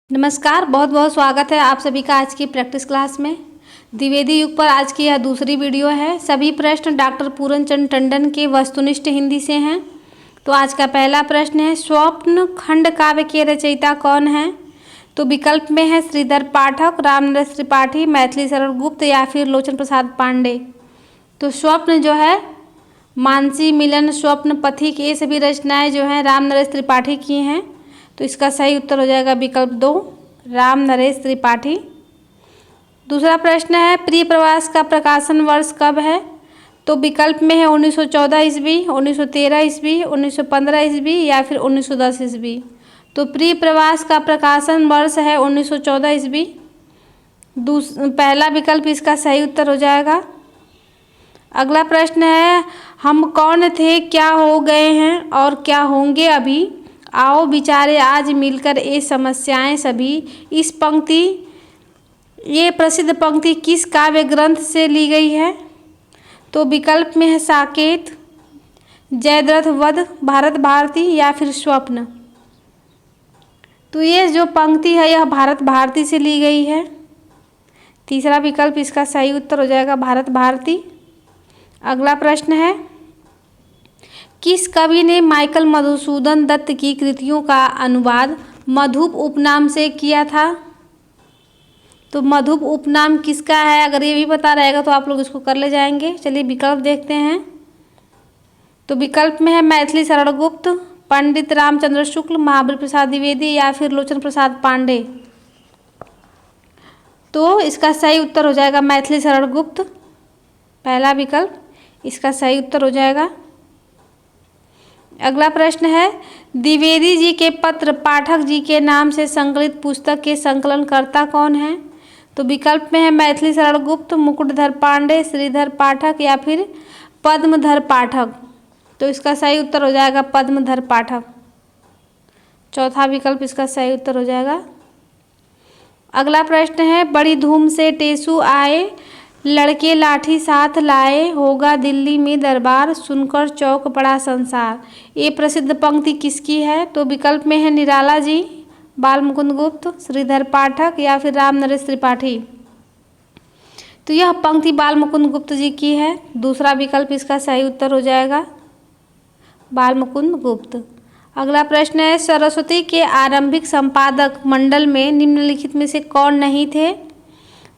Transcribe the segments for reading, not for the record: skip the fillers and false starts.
नमस्कार, बहुत बहुत स्वागत है आप सभी का आज की प्रैक्टिस क्लास में। द्विवेदी युग पर आज की यह दूसरी वीडियो है। सभी प्रश्न डॉक्टर पूरनचंद टंडन के वस्तुनिष्ठ हिंदी से हैं। तो आज का पहला प्रश्न है, स्वप्न खंड काव्य के रचयिता कौन हैं? तो विकल्प में है श्रीधर पाठक, रामनरेश त्रिपाठी, मैथिली शरण गुप्त या फिर लोचन प्रसाद पांडे। तो स्वप्न जो है मानसी मिलन, स्वप्न पथिक, ये सभी रचनाएं जो हैं रामनरेश त्रिपाठी की हैं। तो इसका सही उत्तर हो जाएगा विकल्प 2, रामनरेश त्रिपाठी। दूसरा प्रश्न है, प्रिय प्रवास का प्रकाशन वर्ष कब है? तो विकल्प में है 1914 ईस्वी, 1913 ईस्वी, 1915 ईस्वी या फिर 1910 ईस्वी। तो प्रिय प्रवास का प्रकाशन वर्ष है 1914 ईस्वी। पहला विकल्प इसका सही उत्तर हो जाएगा। अगला प्रश्न है, हम कौन थे, क्या हो गए हैं और क्या होंगे अभी, आओ विचारे आज मिलकर ये समस्याएं सभी। इस पंक्ति, ये प्रसिद्ध पंक्ति किस काव्य ग्रंथ से ली गई है? तो विकल्प में है साकेत, जयद्रथ वध, भारत भारती या फिर स्वप्न। तो ये जो पंक्ति है यह भारत भारती से ली गई है। तीसरा विकल्प इसका सही उत्तर हो जाएगा भारत भारती। अगला प्रश्न है, किस कवि ने माइकल मधुसूदन दत्त की कृतियों का अनुवाद मधुप उपनाम से किया था? तो मधुप उपनाम किसका है? अगर ये भी पता रहेगा तो आप लोग इसको कर ले जाएंगे। चलिए विकल्प देखते हैं। तो विकल्प में है मैथिली शरण गुप्त, पंडित रामचंद्र शुक्ल, महाबली प्रसाद द्विवेदी या फिर लोचन प्रसाद पांडे। तो इसका सही उत्तर हो जाएगा मैथिली शरण गुप्त। पहला विकल्प इसका सही उत्तर हो जाएगा। अगला प्रश्न है, द्विवेदी जी के पत्र पाठक जी के नाम से संकलित पुस्तक के संकलनकर्ता कौन है? तो विकल्प में है मैथिली शरण गुप्त, मुकुटधर पांडे, श्रीधर पाठक या फिर पद्मधर पाठक। तो इसका सही उत्तर हो जाएगा पद्मधर पाठक। चौथा विकल्प इसका सही उत्तर हो जाएगा। अगला प्रश्न है, बड़ी धूम से टेसू आए, लड़के लाठी साथ लाए, होगा दिल्ली में दरबार, सुनकर चौक पड़ा संसार। ये प्रसिद्ध पंक्ति किसकी है? तो विकल्प में है निराला जी, बाल मुकुंद गुप्त, श्रीधर पाठक या फिर रामनरेश त्रिपाठी। तो यह पंक्ति बाल मुकुंद गुप्त जी की है। दूसरा विकल्प इसका सही उत्तर हो जाएगा बाल मुकुंद गुप्त। अगला प्रश्न है, सरस्वती के आरंभिक संपादक मंडल में निम्नलिखित में से कौन नहीं थे?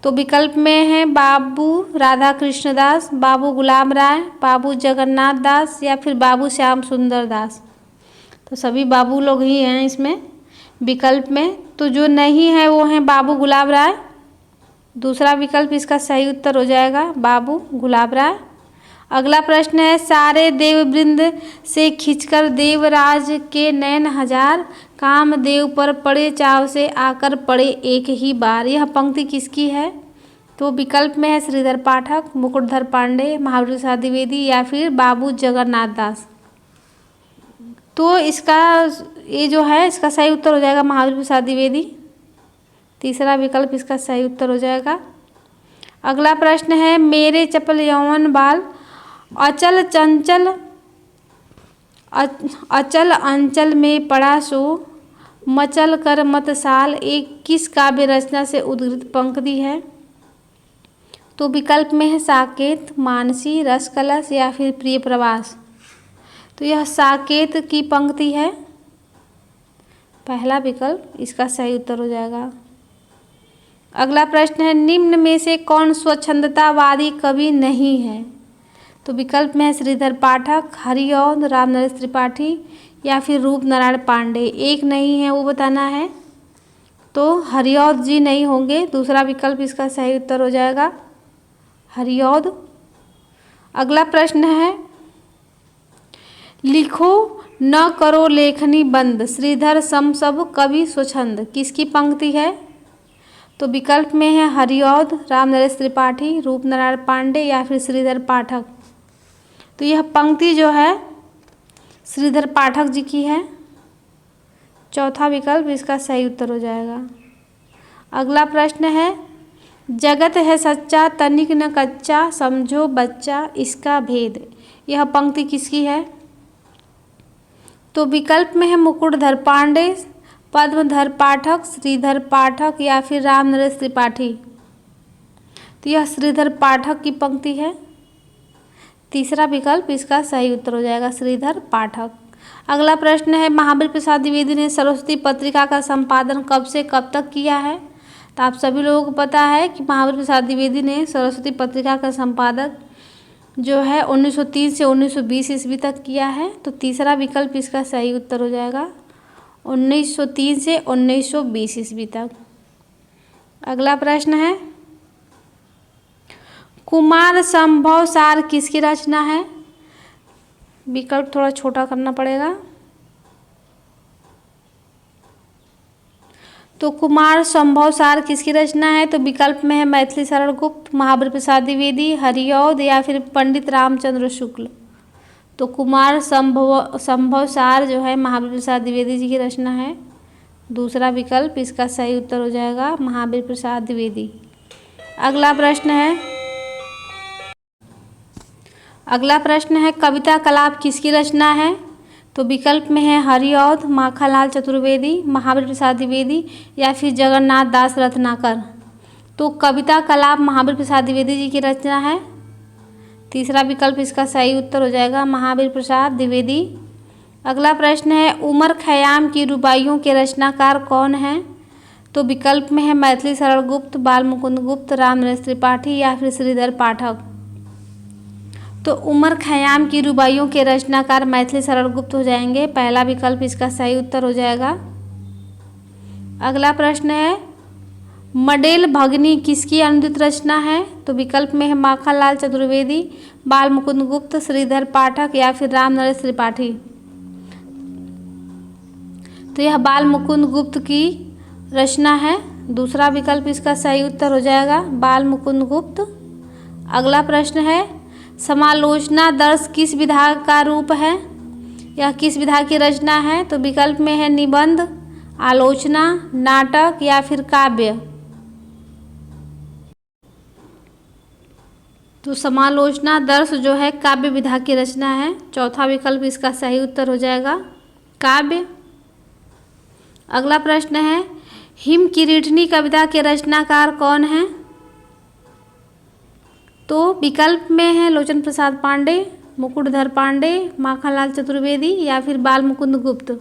तो विकल्प में है बाबू राधा कृष्ण दास, बाबू गुलाम राय, बाबू जगन्नाथ दास या फिर बाबू श्याम सुंदर दास। तो सभी बाबू लोग ही हैं इसमें विकल्प में। तो जो नहीं है वो हैं बाबू गुलाब राय। दूसरा विकल्प इसका सही उत्तर हो जाएगा बाबू गुलाब राय। अगला प्रश्न है, सारे देववृंद से खिंचकर देवराज के नैन हजार, कामदेव पर पड़े चाव से आकर पड़े एक ही बार। यह पंक्ति किसकी है? तो विकल्प में है श्रीधर पाठक, मुकुटधर पांडे, महाबली प्रसाद द्विवेदी या फिर बाबू जगन्नाथ दास। तो इसका ये जो है इसका सही उत्तर हो जाएगा महाबली प्रसाद द्विवेदी। तीसरा विकल्प इसका सही उत्तर हो जाएगा। अगला प्रश्न है, मेरे चपल यौवन बाल, अचल चंचल अचल अंचल में पड़ा सो, मचल कर मत साल, एक किस काव्य रचना से उद्धृत पंक्ति है? तो विकल्प में है साकेत, मानसी, रसकलश या फिर प्रिय प्रवास। तो यह साकेत की पंक्ति है। पहला विकल्प इसका सही उत्तर हो जाएगा। अगला प्रश्न है, निम्न में से कौन स्वच्छंदतावादी कवि नहीं है? तो विकल्प में है श्रीधर पाठक, हरिऔध, रामनरेश त्रिपाठी या फिर रूप नारायण पांडे। एक नहीं है वो बताना है। तो हरिऔध जी नहीं होंगे। दूसरा विकल्प इसका सही उत्तर हो जाएगा हरिऔध। अगला प्रश्न है, लिखो न करो लेखनी बंद, श्रीधर सम सब कवि स्वच्छंद, किसकी पंक्ति है? तो विकल्प में है हरिऔध, रामनरेश त्रिपाठी, रूप नारायण पांडे या फिर श्रीधर पाठक। तो यह पंक्ति जो है श्रीधर पाठक जी की है। चौथा विकल्प इसका सही उत्तर हो जाएगा। अगला प्रश्न है, जगत है सच्चा तनिक न कच्चा, समझो बच्चा इसका भेद। यह पंक्ति किसकी है? तो विकल्प में है मुकुटधर पांडे, पद्मधर पाठक, श्रीधर पाठक या फिर रामनरेश त्रिपाठी। तो यह श्रीधर पाठक की पंक्ति है। तीसरा विकल्प इसका सही उत्तर हो जाएगा, श्रीधर पाठक। अगला प्रश्न है, महावीर प्रसाद द्विवेदी ने सरस्वती पत्रिका का संपादन कब से कब तक किया है। तो आप सभी लोगों को पता है कि महावीर प्रसाद द्विवेदी ने सरस्वती पत्रिका का संपादक जो है 1903 से 1920 ईस्वी तक किया है। तो तीसरा विकल्प इसका सही उत्तर हो जाएगा, 1903 से 1920 ईस्वी तक। अगला प्रश्न है, कुमार संभव सार किसकी रचना है। विकल्प थोड़ा छोटा करना पड़ेगा। तो कुमार संभव सार किसकी रचना है। तो विकल्प में है मैथिली शरण गुप्त, महावीर प्रसाद द्विवेदी, हरिऔध या फिर पंडित रामचंद्र शुक्ल। तो कुमार संभव सार जो है महावीर प्रसाद द्विवेदी जी की रचना है। दूसरा विकल्प इसका सही उत्तर हो जाएगा, महावीर प्रसाद द्विवेदी। अगला प्रश्न है, कविता कलाप किसकी रचना है। तो विकल्प में है हरिऔध, माखनलाल चतुर्वेदी, महावीर प्रसाद द्विवेदी या फिर जगन्नाथ दास रत्नाकर। तो कविता कलाप महावीर प्रसाद द्विवेदी जी की रचना है। तीसरा विकल्प इसका सही उत्तर हो जाएगा, महावीर प्रसाद द्विवेदी। अगला प्रश्न है, उमर खयाम की रुबाइयों के रचनाकार कौन हैं। तो विकल्प में है मैथिली शरण गुप्त, बाल मुकुंद गुप्त, रामनरेश त्रिपाठी या फिर श्रीधर पाठक। तो उमर खयाम की रुबाइयों के रचनाकार मैथिली शरण गुप्त हो जाएंगे। पहला विकल्प इसका सही उत्तर हो जाएगा। अगला प्रश्न है, मडेल भगनी किसकी अनुदित रचना है। तो विकल्प में है माखनलाल चतुर्वेदी, बाल मुकुंद गुप्त, श्रीधर पाठक या फिर रामनरेश त्रिपाठी। तो यह बाल मुकुंद गुप्त की रचना है। दूसरा विकल्प इसका सही उत्तर हो जाएगा, बाल मुकुंद गुप्त। अगला प्रश्न है, समालोचना दर्श किस विधा का रूप है। यह किस विधा की रचना है। तो विकल्प में है निबंध, आलोचना, नाटक या फिर काव्य। तो समालोचना दर्श जो है काव्य विधा की रचना है। चौथा विकल्प इसका सही उत्तर हो जाएगा, काव्य। अगला प्रश्न है, हिम किरीटनी कविता के रचनाकार कौन हैं। तो विकल्प में है लोचन प्रसाद पांडे, मुकुटधर पांडे, माखनलाल चतुर्वेदी या फिर बाल मुकुंद गुप्त।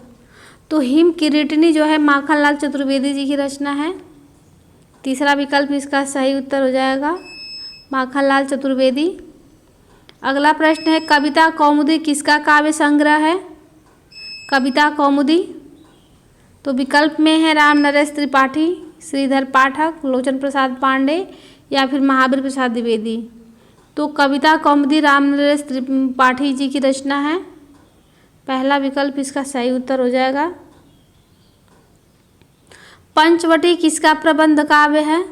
तो हिम किरीटनी जो है माखनलाल चतुर्वेदी जी की रचना है। तीसरा विकल्प इसका सही उत्तर हो जाएगा, माखनलाल चतुर्वेदी। अगला प्रश्न है, कविता कौमुदी किसका काव्य संग्रह है। कविता कौमुदी। तो विकल्प में है रामनरेश त्रिपाठी, श्रीधर पाठक, लोचन प्रसाद पांडे या फिर महावीर प्रसाद द्विवेदी। तो कविता कौमुदी रामनरेश त्रिपाठी जी की रचना है। पहला विकल्प इसका सही उत्तर हो जाएगा। पंचवटी किसका प्रबंध काव्य है।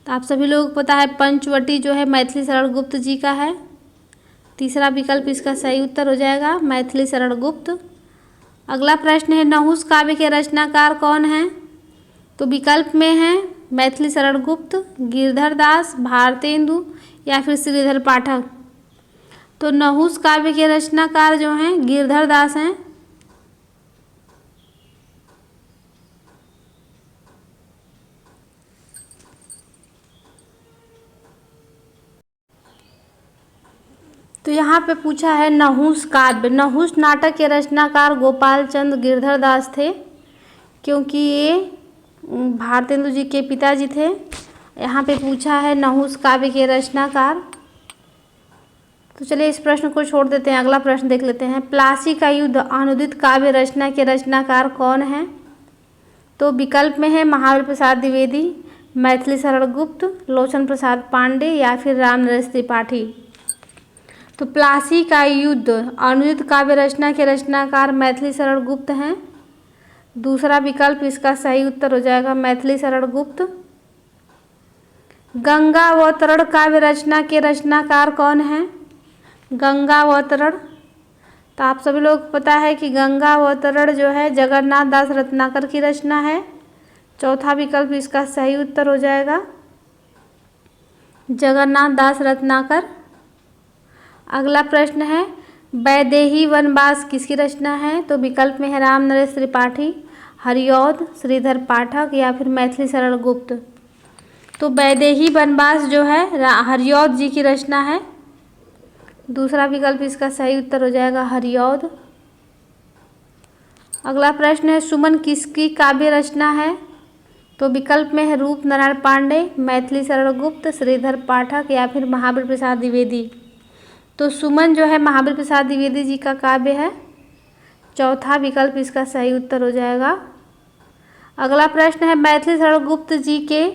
तो आप सभी लोगों को पता है पंचवटी जो है मैथिली शरण गुप्त जी का है। तीसरा विकल्प इसका सही उत्तर हो जाएगा, मैथिली शरण गुप्त। अगला प्रश्न है, नहुस काव्य के रचनाकार कौन हैं। तो विकल्प में है मैथिली शरण गुप्त, गिरधर दास, भारतेंदु या फिर श्रीधर पाठक। तो नहुस काव्य के रचनाकार जो हैं गिरधर दास हैं। तो यहाँ पे पूछा है नहुस काव्य। नहुस नाटक के रचनाकार गोपाल चंद गिरधर दास थे, क्योंकि ये भारतेंदु जी के पिताजी थे। यहाँ पे पूछा है नहुस काव्य के रचनाकार। तो चलिए इस प्रश्न को छोड़ देते हैं, अगला प्रश्न देख लेते हैं। प्लासी का युद्ध अनुदित काव्य रचना के रचनाकार कौन है। तो विकल्प में है महावीर प्रसाद द्विवेदी, मैथिली शरण गुप्त, लोचन प्रसाद पांडे या फिर रामनरेश त्रिपाठी। तो प्लासी का युद्ध अनुदित काव्य रचना के रचनाकार मैथिली शरण गुप्त हैं। दूसरा विकल्प इसका सही उत्तर हो जाएगा, मैथिली शरण गुप्त। गंगावतरण काव्य रचना के रचनाकार कौन हैं। गंगावतरण। तो आप सभी लोग को पता है कि गंगावतरण जो है जगन्नाथ दास रत्नाकर की रचना है। चौथा विकल्प इसका सही उत्तर हो जाएगा, जगन्नाथ दास रत्नाकर। अगला प्रश्न है, वैदेही वनवास किसकी रचना है। तो विकल्प में है रामनरेश त्रिपाठी, हरिऔध, श्रीधर पाठक या फिर मैथिली शरण गुप्त। तो वैदेही वनवास जो है हरिऔध जी की रचना है। दूसरा विकल्प इसका सही उत्तर हो जाएगा हरिऔध। अगला प्रश्न है सुमन किसकी काव्य रचना है? तो विकल्प में है रूप नारायण पांडे, मैथिली शरण गुप्त, श्रीधर पाठक या फिर महावीर प्रसाद द्विवेदी। तो सुमन जो है महावीर प्रसाद द्विवेदी जी का काव्य है। चौथा विकल्प इसका सही उत्तर हो जाएगा। अगला प्रश्न है मैथिली शरण गुप्त जी के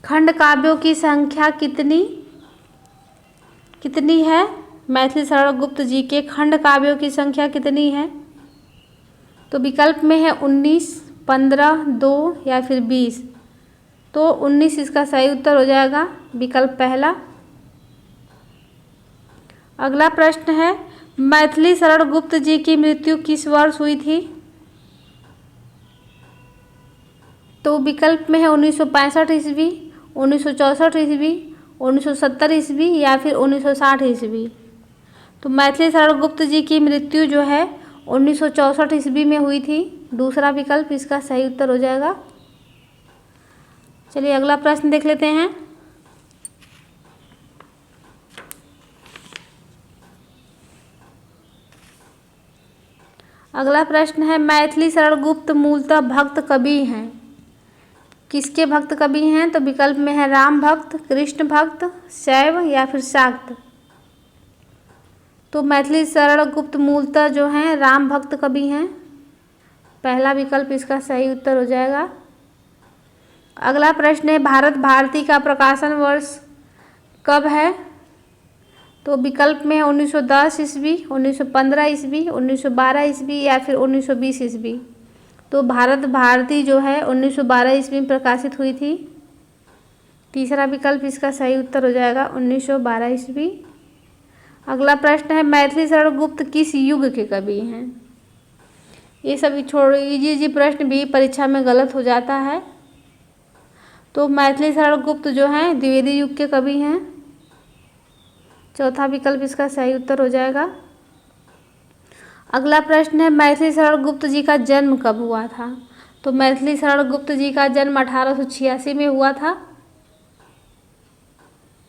खंड काव्यों की संख्या कितनी है? मैथिली शरण गुप्त जी के खंड काव्यों की संख्या कितनी है? तो विकल्प में है 19, 15, 2 या फिर 20। तो 19 इसका सही उत्तर हो जाएगा, विकल्प पहला। अगला प्रश्न है मैथिली शरण गुप्त जी की मृत्यु किस वर्ष हुई थी? तो विकल्प में है 1965 ईस्वी, 1964 ईस्वी, 1970 ईस्वी या फिर 1960 ईस्वी। तो मैथिली शरण गुप्त जी की मृत्यु जो है 1964 ईस्वी में हुई थी। दूसरा विकल्प इसका सही उत्तर हो जाएगा। चलिए अगला प्रश्न देख लेते हैं। अगला प्रश्न है मैथिली शरण गुप्त मूलतः भक्त कवि हैं। किसके भक्त कवि हैं? तो विकल्प में है राम भक्त, कृष्ण भक्त, शैव या फिर शाक्त। तो मैथिली शरण गुप्त मूलतः जो हैं राम भक्त कवि हैं। पहला विकल्प इसका सही उत्तर हो जाएगा। अगला प्रश्न है भारत भारती का प्रकाशन वर्ष कब है? तो विकल्प में है 1910 ईस्वी, 1915 ईस्वी, 1912 ईस्वी या फिर 1920 ईस्वी। तो भारत भारती जो है 1912 ईस्वी में प्रकाशित हुई थी। तीसरा विकल्प इसका सही उत्तर हो जाएगा 1912 ईस्वी। अगला प्रश्न है मैथिली शरण गुप्त किस युग के कवि हैं? ये सभी इजी प्रश्न भी परीक्षा में गलत हो जाता है। तो मैथिली शरण गुप्त जो हैं द्विवेदी युग के कवि हैं। चौथा विकल्प इसका सही उत्तर हो जाएगा। अगला प्रश्न है मैथिली शरण गुप्त जी का जन्म कब हुआ था? तो मैथिली शरण गुप्त जी का जन्म 1886 में हुआ था।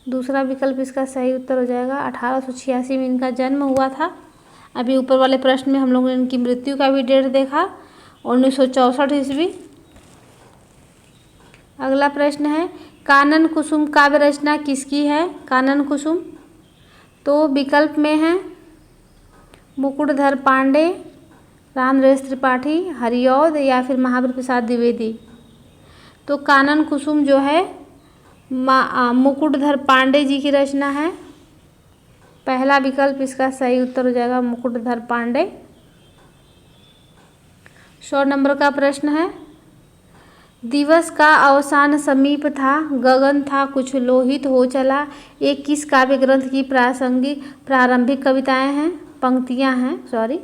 दूसरा विकल्प इसका सही उत्तर हो जाएगा, 1886 में इनका जन्म हुआ था। अभी ऊपर वाले प्रश्न में हम लोगों ने इनकी मृत्यु का भी डेट देखा, 1964 ईस्वी। अगला प्रश्न है कानन कुसुम काव्य रचना किसकी है? कानन कुसुम। तो विकल्प में है मुकुटधर पांडे, रामनरेश त्रिपाठी, हरिऔध या फिर महावीर प्रसाद द्विवेदी। तो कानन कुसुम जो है मुकुटधर पांडे जी की रचना है। पहला विकल्प इसका सही उत्तर हो जाएगा मुकुटधर पांडे। 100 नंबर का प्रश्न है दिवस का अवसान समीप था, गगन था कुछ लोहित हो चला, ये किस काव्य ग्रंथ की प्रारंभिक कविताएं हैं, पंक्तियां हैं सॉरी।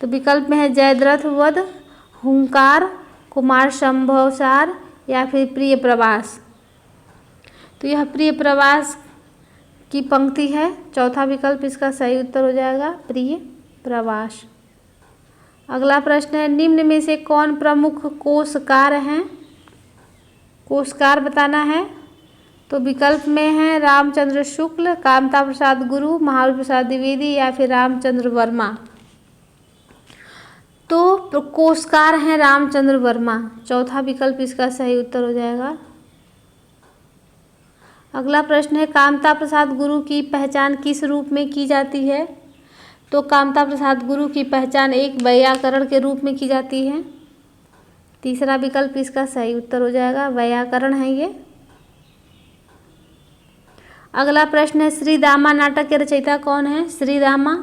तो विकल्प में है जयद्रथ वध, हुंकार, कुमार संभवसार या फिर प्रिय प्रवास। तो यह प्रिय प्रवास की पंक्ति है। चौथा विकल्प इसका सही उत्तर हो जाएगा प्रिय प्रवास। अगला प्रश्न है निम्न में से कौन प्रमुख कोशकार हैं? कोशकार बताना है। तो विकल्प में है रामचंद्र शुक्ल, कामता प्रसाद गुरु, महावीर प्रसाद द्विवेदी या फिर रामचंद्र वर्मा। तो कोशकार हैं रामचंद्र वर्मा। चौथा विकल्प इसका सही उत्तर हो जाएगा। अगला प्रश्न है कामता प्रसाद गुरु की पहचान किस रूप में की जाती है? तो कामता प्रसाद गुरु की पहचान एक वैयाकरण के रूप में की जाती है। तीसरा विकल्प इसका सही उत्तर हो जाएगा, वैयाकरण है ये। अगला प्रश्न है श्रीदामा नाटक के रचयिता कौन है? श्रीदामा।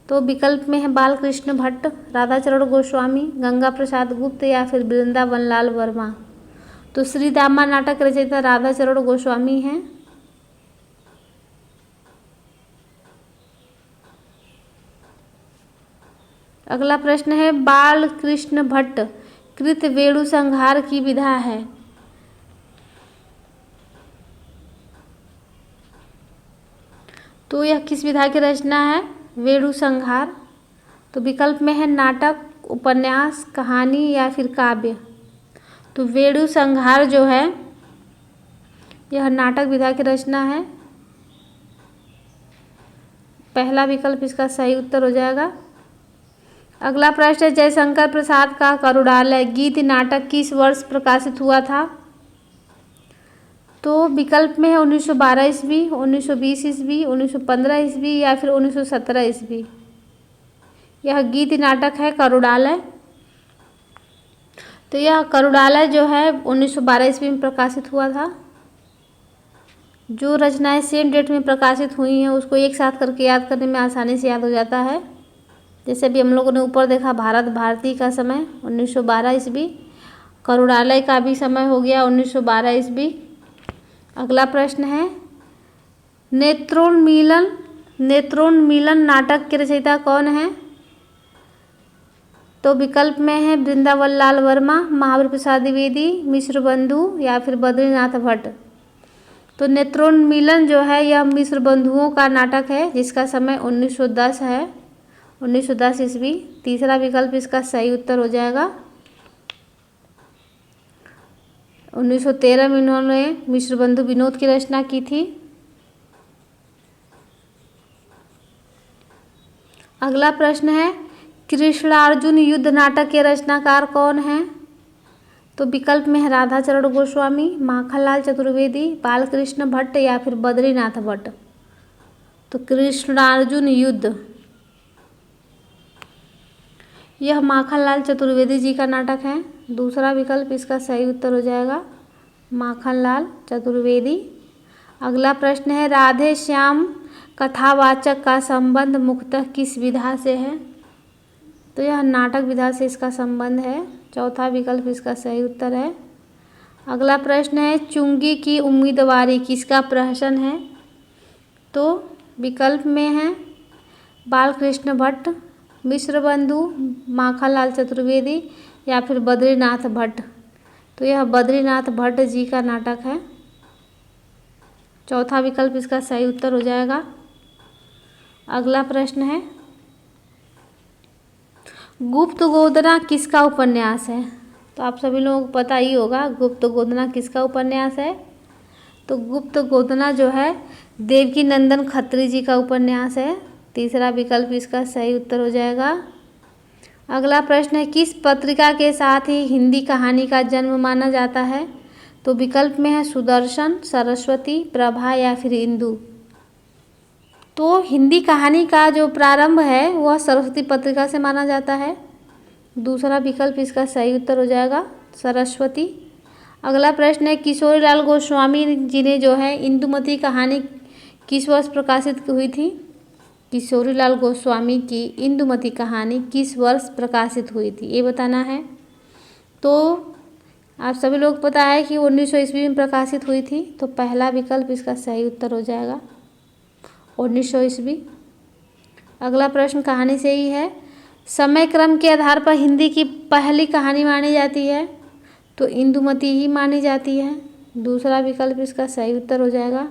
तो विकल्प में है बालकृष्ण भट्ट, राधाचरण गोस्वामी, गंगा प्रसाद गुप्त या फिर वृंदावन लाल वर्मा। तो श्रीदामा नाटक के रचयिता राधाचरण गोस्वामी हैं। अगला प्रश्न है बालकृष्ण भट्ट कृत वेणु संहार की विधा है। तो यह किस विधा की रचना है? वेणु संहार। तो विकल्प में है नाटक, उपन्यास, कहानी या फिर काव्य? तो वेणु संहार जो है यह नाटक विधा की रचना है। पहला विकल्प इसका सही उत्तर हो जाएगा। अगला प्रश्न है, जयशंकर प्रसाद का करुणालय गीत नाटक किस वर्ष प्रकाशित हुआ था? तो विकल्प में है 1912 ईस्वी, 1920 ईस्वी, 1915 ईस्वी या फिर 1917 ईस्वी। यह गीत नाटक है करुणालय। तो यह करुणालय जो है 1912 ईस्वी में प्रकाशित हुआ था। जो रचनाएं सेम डेट में प्रकाशित हुई हैं उसको एक साथ करके याद करने में आसानी से याद हो जाता है। जैसे भी हम लोगों ने ऊपर देखा, भारत भारती का समय 1912 ईस्वी, करुणालय का भी समय हो गया 1912 ईस्वी। अगला प्रश्न है, नेत्रोन्मीलन नाटक के रचयिता कौन है? तो विकल्प में है वृंदावन लाल वर्मा, महावीर प्रसाद द्विवेदी, मिश्र बंधु या फिर बद्रीनाथ भट्ट। तो नेत्रोन्मीलन जो है यह मिश्र बंधुओं का नाटक है जिसका समय 1910 है, 1910 ईस्वी। तीसरा विकल्प इसका सही उत्तर हो जाएगा। 1913 में इन्होंने मिश्र बंधु विनोद की रचना की थी। अगला प्रश्न है, कृष्णार्जुन युद्ध नाटक के रचनाकार कौन हैं? तो विकल्प में है राधाचरण गोस्वामी, माखनलाल चतुर्वेदी, बालकृष्ण भट्ट या फिर बद्रीनाथ भट्ट। तो कृष्णार्जुन युद्ध यह माखनलाल चतुर्वेदी जी का नाटक है। दूसरा विकल्प इसका सही उत्तर हो जाएगा, माखनलाल चतुर्वेदी। अगला प्रश्न है, राधे श्याम कथावाचक का संबंध मुख्यतः किस विधा से है? तो यह नाटक विधा से इसका संबंध है। चौथा विकल्प इसका सही उत्तर है। अगला प्रश्न है, चुंगी की उम्मीदवारी किसका प्रहसन है? तो विकल्प में है बालकृष्ण भट्ट, मिश्र बंधु, माखनलाल चतुर्वेदी या फिर बद्रीनाथ भट्ट। तो यह बद्रीनाथ भट्ट जी का नाटक है। चौथा विकल्प इसका सही उत्तर हो जाएगा। अगला प्रश्न है, गुप्त गोदना किसका उपन्यास है? तो आप सभी लोगों को पता ही होगा गुप्त गोदना किसका उपन्यास है। तो गुप्त गोदना जो है देवकी नंदन खत्री जी का उपन्यास है। तीसरा विकल्प इसका सही उत्तर हो जाएगा। अगला प्रश्न है, किस पत्रिका के साथ ही हिंदी कहानी का जन्म माना जाता है? तो विकल्प में है सुदर्शन, सरस्वती, प्रभा या फिर इंदु। तो हिंदी कहानी का जो प्रारंभ है वह सरस्वती पत्रिका से माना जाता है। दूसरा विकल्प इसका सही उत्तर हो जाएगा, सरस्वती। अगला प्रश्न है, किशोरीलाल गोस्वामी जी ने जो है इंदुमती कहानी किस वर्ष प्रकाशित हुई थी? किशोरीलाल गोस्वामी की इंदुमती कहानी किस वर्ष प्रकाशित हुई थी ये बताना है। तो आप सभी लोग पता है कि 1900 ईस्वी में प्रकाशित हुई थी। तो पहला विकल्प इसका सही उत्तर हो जाएगा, 1900 ईस्वी। अगला प्रश्न कहानी से ही है, समय क्रम के आधार पर हिंदी की पहली कहानी मानी जाती है? तो इंदुमती ही मानी जाती है। दूसरा विकल्प इसका सही उत्तर हो जाएगा।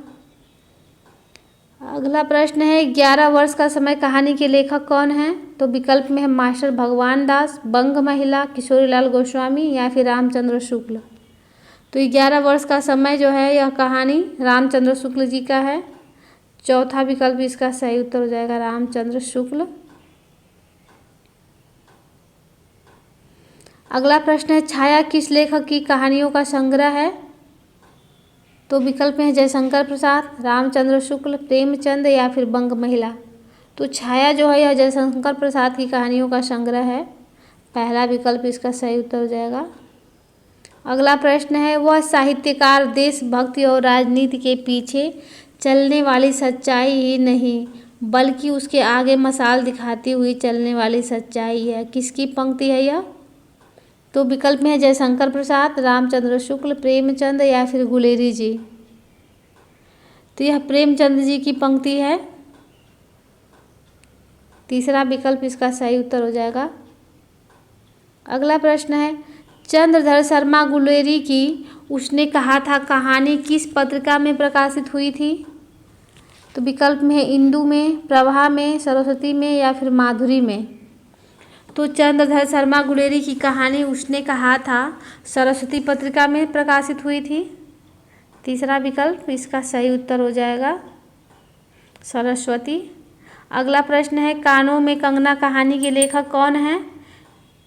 अगला प्रश्न है, 11 वर्ष का समय कहानी के लेखक कौन है? तो विकल्प में है मास्टर भगवान दास, बंग महिला, किशोरीलाल गोस्वामी या फिर रामचंद्र शुक्ल। तो 11 वर्ष का समय जो है यह कहानी रामचंद्र शुक्ल जी का है। चौथा विकल्प इसका सही उत्तर हो जाएगा, रामचंद्र शुक्ल। अगला प्रश्न है, छाया किस लेखक की कहानियों का संग्रह है? तो विकल्प में है जयशंकर प्रसाद, रामचंद्र शुक्ल, प्रेमचंद या फिर बंग महिला। तो छाया जो है यह जयशंकर प्रसाद की कहानियों का संग्रह है। पहला विकल्प इसका सही उत्तर हो जाएगा। अगला प्रश्न है, वह साहित्यकार देशभक्ति और राजनीति के पीछे चलने वाली सच्चाई ही नहीं बल्कि उसके आगे मसाल दिखाती हुई चलने वाली सच्चाई है, किसकी पंक्ति है यह? तो विकल्प में है जयशंकर प्रसाद, रामचंद्र शुक्ल, प्रेमचंद या फिर गुलेरी जी। तो यह प्रेमचंद जी की पंक्ति है। तीसरा विकल्प इसका सही उत्तर हो जाएगा। अगला प्रश्न है, चंद्रधर शर्मा गुलेरी की उसने कहा था कहानी किस पत्रिका में प्रकाशित हुई थी? तो विकल्प में है इंदु में, प्रभा में, सरस्वती में या फिर माधुरी में। तो चंद्रधर शर्मा गुलेरी की कहानी उसने कहा था सरस्वती पत्रिका में प्रकाशित हुई थी। तीसरा विकल्प इसका सही उत्तर हो जाएगा सरस्वती। अगला प्रश्न है कानों में कंगना कहानी के लेखक कौन है?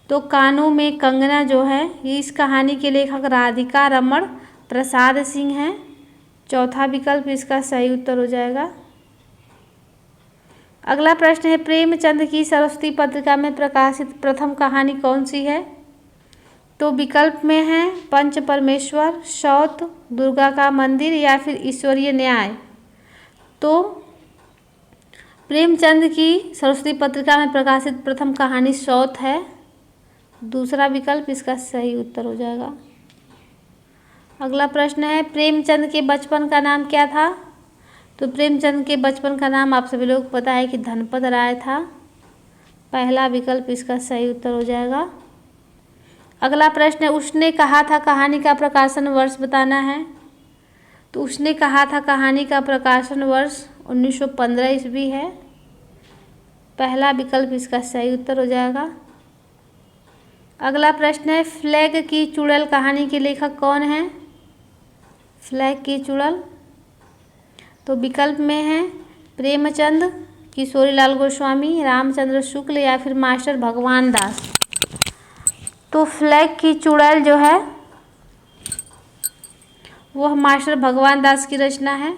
तो कानों में कंगना जो है इस कहानी के लेखक राधिका रमण प्रसाद सिंह हैं। चौथा विकल्प इसका सही उत्तर हो जाएगा। अगला प्रश्न है प्रेमचंद की सरस्वती पत्रिका में प्रकाशित प्रथम कहानी कौन सी है? तो विकल्प में है पंच परमेश्वर, सौत, दुर्गा का मंदिर या फिर ईश्वरीय न्याय। तो प्रेमचंद की सरस्वती पत्रिका में प्रकाशित प्रथम कहानी सौत है। दूसरा विकल्प इसका सही उत्तर हो जाएगा। अगला प्रश्न है प्रेमचंद के बचपन का नाम क्या था? तो प्रेमचंद के बचपन का नाम आप सभी लोग को पता है कि धनपत राय था। पहला विकल्प इसका सही उत्तर हो जाएगा। अगला प्रश्न है उसने कहा था कहानी का प्रकाशन वर्ष बताना है। तो उसने कहा था कहानी का प्रकाशन वर्ष 1915 ईस्वी है। पहला विकल्प इसका सही उत्तर हो जाएगा। अगला प्रश्न है फ्लैग की चुड़ैल कहानी के लेखक कौन है? फ्लैग की चुड़ैल तो विकल्प में है प्रेमचंद, किशोरीलाल गोस्वामी, रामचंद्र शुक्ल या फिर मास्टर भगवान दास। तो फ्लैग की चुड़ैल जो है वह मास्टर भगवान दास की रचना है।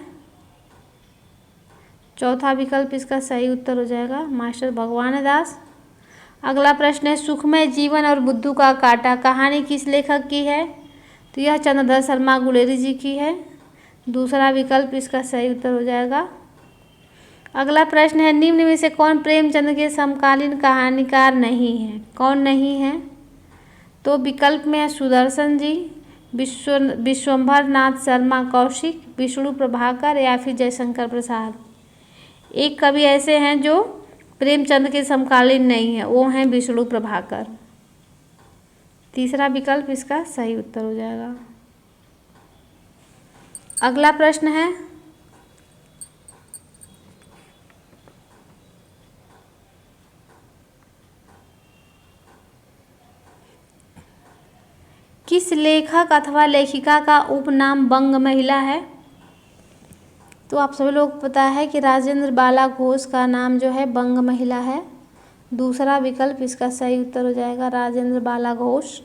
चौथा विकल्प इसका सही उत्तर हो जाएगा मास्टर भगवान दास। अगला प्रश्न है सुखमय जीवन और बुद्धू का कांटा कहानी किस लेखक की है? तो यह चंद्रधर शर्मा गुलेरी जी की है। दूसरा विकल्प इसका सही उत्तर हो जाएगा। अगला प्रश्न है निम्न में से कौन प्रेमचंद के समकालीन कहानीकार नहीं है? कौन नहीं है? तो विकल्प में है सुदर्शन जी, विश्वंभर नाथ शर्मा कौशिक, विष्णु प्रभाकर या फिर जयशंकर प्रसाद। एक कवि ऐसे हैं जो प्रेमचंद के समकालीन नहीं है, वो हैं विष्णु प्रभाकर। तीसरा विकल्प इसका सही उत्तर हो जाएगा। अगला प्रश्न है किस लेखक अथवा लेखिका का उपनाम बंग महिला है? तो आप सभी लोग को पता है कि राजेंद्र बाला घोष का नाम जो है बंग महिला है। दूसरा विकल्प इसका सही उत्तर हो जाएगा राजेंद्र बाला घोष।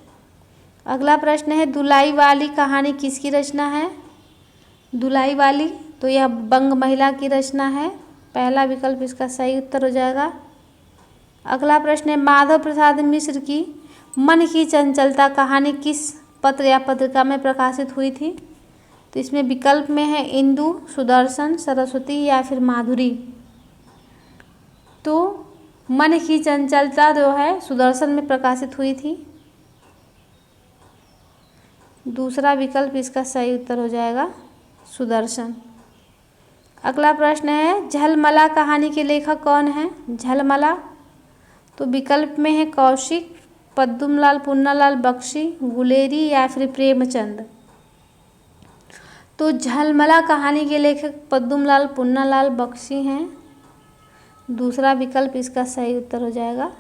अगला प्रश्न है दुलाई वाली कहानी किसकी रचना है? दुलाई वाली तो यह बंग महिला की रचना है। पहला विकल्प इसका सही उत्तर हो जाएगा। अगला प्रश्न है माधव प्रसाद मिश्र की मन की चंचलता कहानी किस पत्र या पत्रिका में प्रकाशित हुई थी? तो इसमें विकल्प में है इंदु, सुदर्शन, सरस्वती या फिर माधुरी। तो मन की चंचलता जो है सुदर्शन में प्रकाशित हुई थी। दूसरा विकल्प इसका सही उत्तर हो जाएगा सुदर्शन। अगला प्रश्न है झलमला कहानी के लेखक कौन है? झलमला तो विकल्प में है कौशिक, पद्मलाल पुन्नालाल बख्शी, गुलेरी या फिर प्रेमचंद। तो झलमला कहानी के लेखक पद्मलाल पुन्नालाल बख्शी हैं। दूसरा विकल्प इसका सही उत्तर हो जाएगा।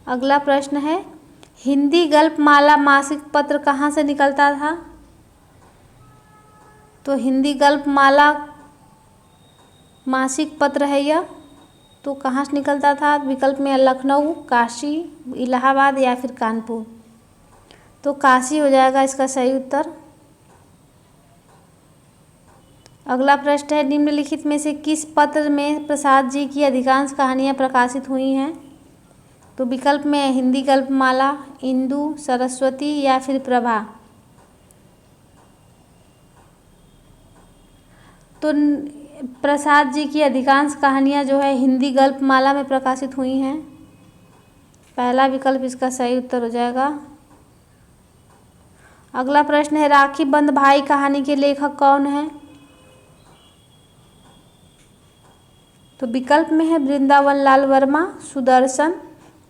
अगला प्रश्न है हिंदी गल्पमाला मासिक पत्र कहाँ से निकलता था? तो हिंदी गल्पमाला मासिक पत्र है यह, तो कहाँ से निकलता था? विकल्प में लखनऊ, काशी, इलाहाबाद या फिर कानपुर। तो काशी हो जाएगा इसका सही उत्तर। अगला प्रश्न है निम्नलिखित में से किस पत्र में प्रसाद जी की अधिकांश कहानियाँ प्रकाशित हुई हैं? तो विकल्प में हिंदी गल्पमाला, इंदु, सरस्वती या फिर प्रभा। तो प्रसाद जी की अधिकांश कहानियाँ जो है हिंदी गल्पमाला में प्रकाशित हुई हैं। पहला विकल्प इसका सही उत्तर हो जाएगा। अगला प्रश्न है राखी बंध भाई कहानी के लेखक कौन है? तो विकल्प में है वृंदावन लाल वर्मा, सुदर्शन,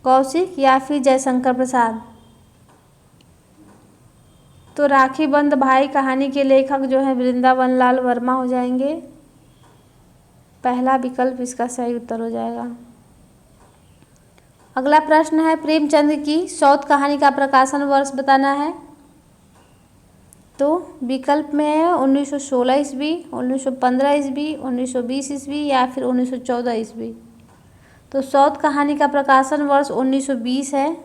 कौशिक या फिर जयशंकर प्रसाद। तो राखी बंध भाई कहानी के लेखक जो है वृंदावन लाल वर्मा हो जाएंगे। पहला विकल्प इसका सही उत्तर हो जाएगा। अगला प्रश्न है प्रेमचंद की शोध कहानी का प्रकाशन वर्ष बताना है। तो विकल्प में है 1916 ईस्वी, 1915 ईस्वी, 1920 ईस्वी या फिर 1914 ईस्वी। तो शोध कहानी का प्रकाशन वर्ष 1920 है।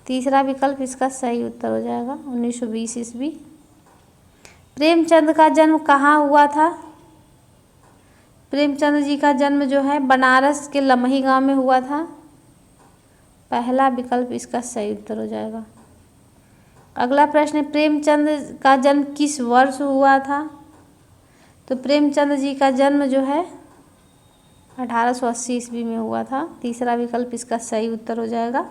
तीसरा विकल्प इसका सही उत्तर हो जाएगा 1920 ईस्वी। प्रेमचंद का जन्म कहाँ हुआ था? प्रेमचंद जी का जन्म जो है बनारस के लमही गांव में हुआ था। पहला विकल्प इसका सही उत्तर हो जाएगा। अगला प्रश्न है प्रेमचंद का जन्म किस वर्ष हुआ था? तो प्रेमचंद जी का जन्म जो है 1880 ईस्वी में हुआ था। तीसरा विकल्प इसका सही उत्तर हो जाएगा।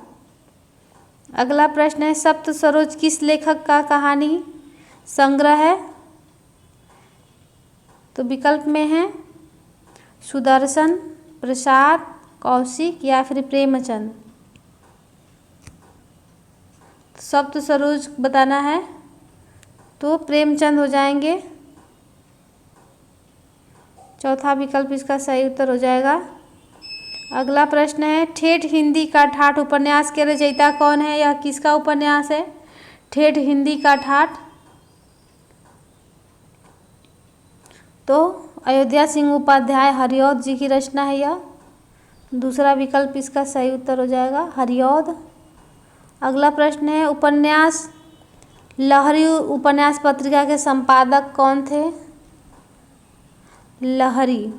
अगला प्रश्न है सप्त सरोज किस लेखक का कहानी संग्रह है? तो विकल्प में है सुदर्शन, प्रसाद, कौशिक या फिर प्रेमचंद। सप्त सरोज बताना है तो प्रेमचंद हो जाएंगे। चौथा विकल्प इसका सही उत्तर हो जाएगा। अगला प्रश्न है ठेठ हिंदी का ठाठ उपन्यास के रचयिता कौन है? यह किसका उपन्यास है ठेठ हिंदी का ठाठ? तो अयोध्या सिंह उपाध्याय हरिऔध जी की रचना है यह। दूसरा विकल्प इसका सही उत्तर हो जाएगा हरिऔध। अगला प्रश्न है उपन्यास लहरी उपन्यास पत्रिका के संपादक कौन थे? लहरी।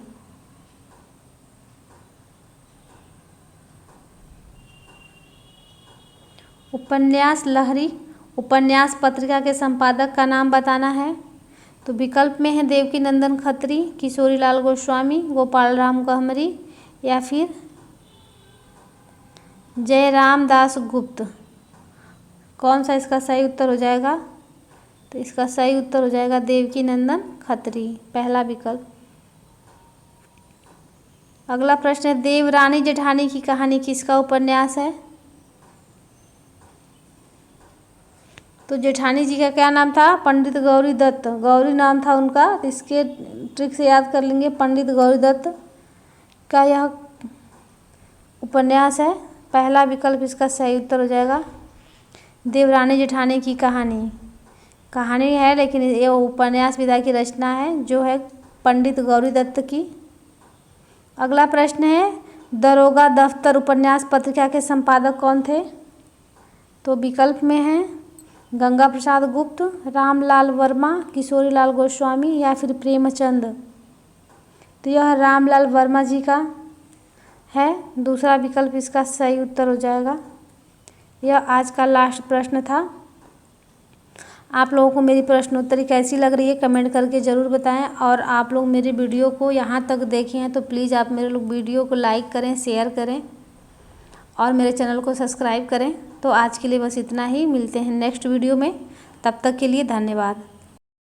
उपन्यास लहरी उपन्यास पत्रिका के संपादक का नाम बताना है। तो विकल्प में है देवकी नंदन खत्री, किशोरी लाल गोस्वामी, गोपाल राम गहमरी या फिर जयराम दास गुप्त। कौन सा इसका सही उत्तर हो जाएगा? तो इसका सही उत्तर हो जाएगा देवकी नंदन खत्री, पहला विकल्प। अगला प्रश्न है देवरानी जेठानी की कहानी किसका उपन्यास है? तो जेठानी जी का क्या नाम था? पंडित गौरी दत्त, गौरी नाम था उनका। इसके ट्रिक से याद कर लेंगे। पंडित गौरी दत्त का यह उपन्यास है। पहला विकल्प इसका सही उत्तर हो जाएगा देवरानी जेठानी की कहानी है, लेकिन यह उपन्यास विधा की रचना है जो है पंडित गौरी दत्त की। अगला प्रश्न है दरोगा दफ्तर उपन्यास पत्रिका के संपादक कौन थे? तो विकल्प में है गंगा प्रसाद गुप्त, रामलाल वर्मा, किशोरी लाल गोस्वामी या फिर प्रेमचंद। तो यह रामलाल वर्मा जी का है। दूसरा विकल्प इसका सही उत्तर हो जाएगा। यह आज का लास्ट प्रश्न था। आप लोगों को मेरी प्रश्नोत्तरी कैसी लग रही है कमेंट करके ज़रूर बताएं। और आप लोग मेरे वीडियो को यहाँ तक देखे हैं तो प्लीज़ आप मेरे लोग वीडियो को लाइक करें, शेयर करें और मेरे चैनल को सब्सक्राइब करें। तो आज के लिए बस इतना ही। मिलते हैं नेक्स्ट वीडियो में। तब तक के लिए धन्यवाद।